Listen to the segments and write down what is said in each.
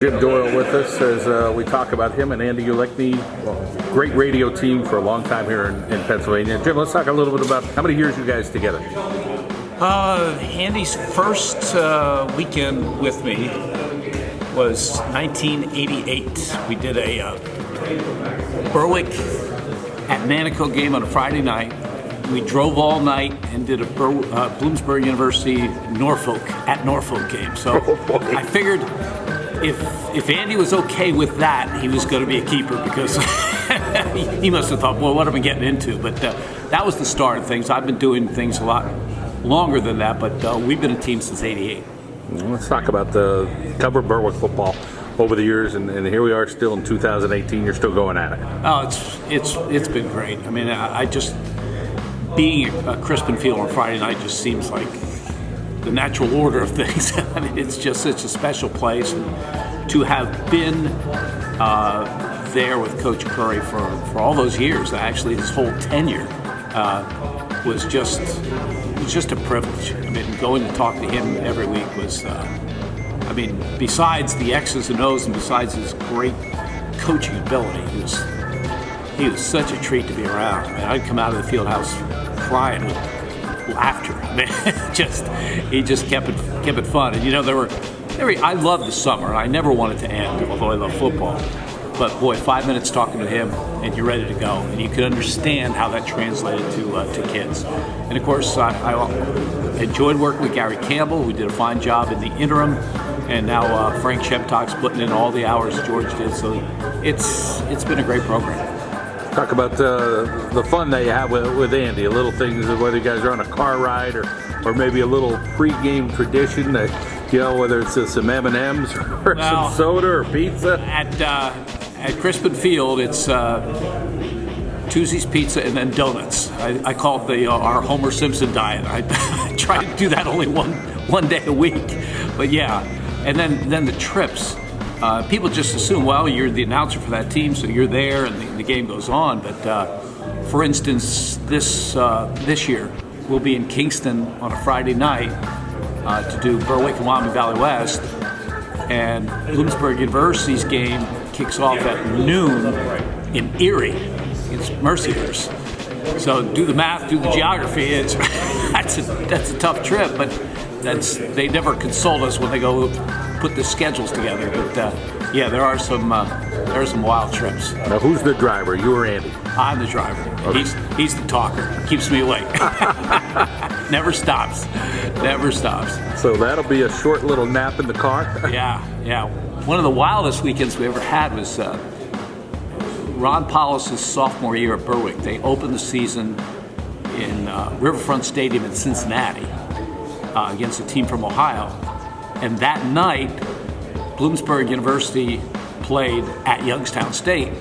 Jim Doyle with us as we talk about him and Andy Ulicny. Great radio team for a long time here in Pennsylvania. Jim, let's talk a little bit about how many years you guys together. Andy's first weekend with me was 1988. We did a Berwick at Nanico game on a Friday night. We drove all night and did a Bloomsburg University Norfolk game. So I figured if Andy was okay with that, he was going to be a keeper because he must have thought, well, what am I getting into? But that was the start of things. I've been doing things a lot longer than that, but we've been a team since '88. Let's talk about the cover Berwick football over the years, and here we are still in 2018. You're still going at it. Oh, it's been great. I mean, I just being at Crispin Field on Friday night just seems like the natural order of things. I mean, it's just such a special place, and to have been there with Coach Curry for all those years, actually his whole tenure, was just a privilege. I mean, going to talk to him every week was, I mean, besides the X's and O's and besides his great coaching ability, he was such a treat to be around. I mean, I'd come out of the field house crying with laughter. I mean, he just kept it fun. And you know, I love the summer. I never want it to end, although I love football. But boy, 5 minutes talking to him, and you're ready to go. And you could understand how that translated to kids. And of course, I enjoyed working with Gary Campbell, who did a fine job in the interim. And now Frank Sheptock's putting in all the hours George did. So it's been a great program. Talk about the fun that you have with Andy, little things, whether you guys are on a car ride or maybe a little pre-game tradition that, you know, whether it's some M&Ms or some soda or pizza. At Crispin Field, it's Tuesday's Pizza and then donuts. I call it our Homer Simpson diet. I try to do that only one day a week. But yeah, and then the trips. People just assume, well, you're the announcer for that team, so you're there and the game goes on. But for instance, this year, we'll be in Kingston on a Friday night to do Berwick and Wyoming Valley West. And Bloomsburg University's game kicks off at noon in Erie. It's Mercyhurst. So do the math, do the geography. That's a tough trip, but they never consult us when they go put the schedules together. But yeah, there are some wild trips. Now, who's the driver? You or Andy? I'm the driver. Okay. He's the talker. Keeps me awake. Never stops. So that'll be a short little nap in the car. Yeah. One of the wildest weekends we ever had was Ron Paulus's sophomore year at Berwick. They opened the season in Riverfront Stadium in Cincinnati against a team from Ohio. And that night, Bloomsburg University played at Youngstown State.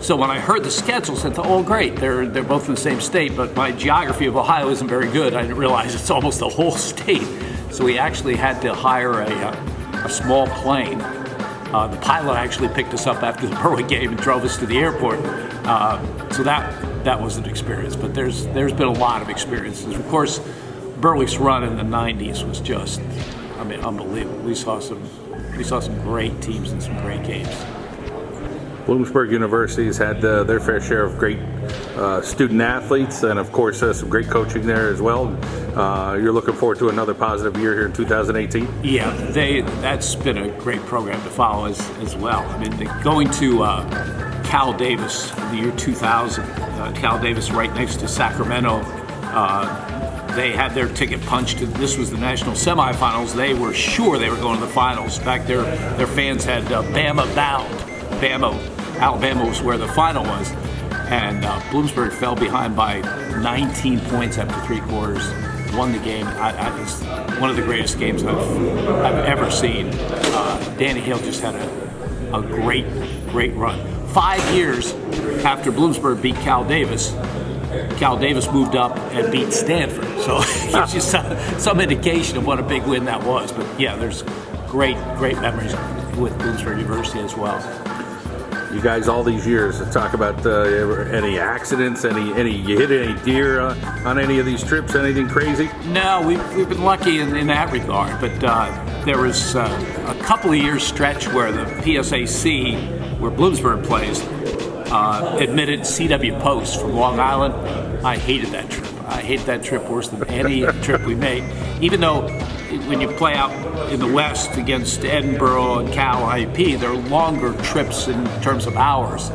So when I heard the schedules, I thought, oh, great, they're both in the same state, but my geography of Ohio isn't very good. I didn't realize it's almost the whole state. So we actually had to hire a small plane. The pilot actually picked us up after the Berwick game and drove us to the airport. So that was an experience, but there's been a lot of experiences. Of course, Berwick's run in the 90s was just, I mean, unbelievable. We saw some great teams and some great games. Bloomsburg University has had their fair share of great student athletes, and of course some great coaching there as well. You're looking forward to another positive year here in 2018? Yeah, that's been a great program to follow as well. I mean, going to Cal Davis in the year 2000, Cal Davis right next to Sacramento, they had their ticket punched. This was the national semifinals. They were sure they were going to the finals. In fact, their fans had Bama bound. Alabama was where the final was. And Bloomsburg fell behind by 19 points after 3 quarters, won the game. It's one of the greatest games I've ever seen. Danny Hale just had a great run. 5 years after Bloomsburg beat Cal Davis moved up and beat Stanford. So it gives you some indication of what a big win that was. But yeah, there's great memories with Bloomsburg University as well. You guys, all these years, talk about any accidents, you hit any deer on any of these trips, anything crazy? No, we've been lucky in that regard, but there was a couple of years stretch where the PSAC, where Bloomsburg plays, admitted CW Post from Long Island. I hated that trip. I hated that trip worse than any trip we made. Even though when you play out in the West against Edinburgh and Cal IUP, they're longer trips in terms of hours.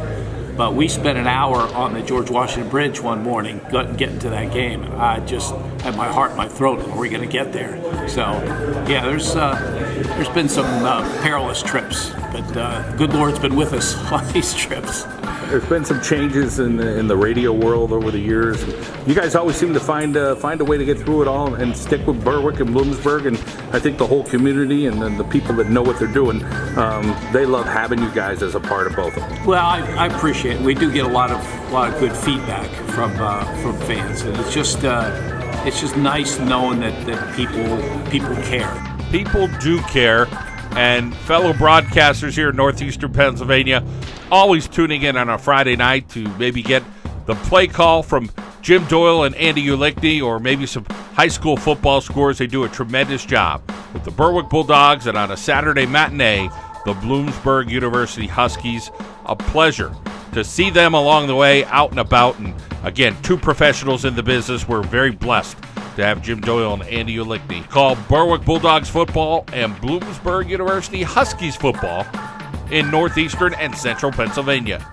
But we spent an hour on the George Washington Bridge one morning getting to that game. And I just had my heart in my throat. Are we going to get there? So, yeah, there's been some perilous trips. But good Lord's been with us on these trips. There's been some changes in the radio world over the years. You guys always seem to find a way to get through it all and stick with Berwick and Bloomsburg, and I think the whole community and the people that know what they're doing, they love having you guys as a part of both of them. Well, I appreciate it. We do get a lot of good feedback from fans, and it's just nice knowing that people care. People do care, and fellow broadcasters here in northeastern Pennsylvania always tuning in on a Friday night to maybe get the play call from Jim Doyle and Andy Ulicny, or maybe some high school football scores. They do a tremendous job with the Berwick Bulldogs, and on a Saturday matinee, the Bloomsburg University Huskies. A pleasure to see them along the way, out and about. And again, two professionals in the business. We're very blessed to have Jim Doyle and Andy Ulicny call Berwick Bulldogs football and Bloomsburg University Huskies football in northeastern and central Pennsylvania.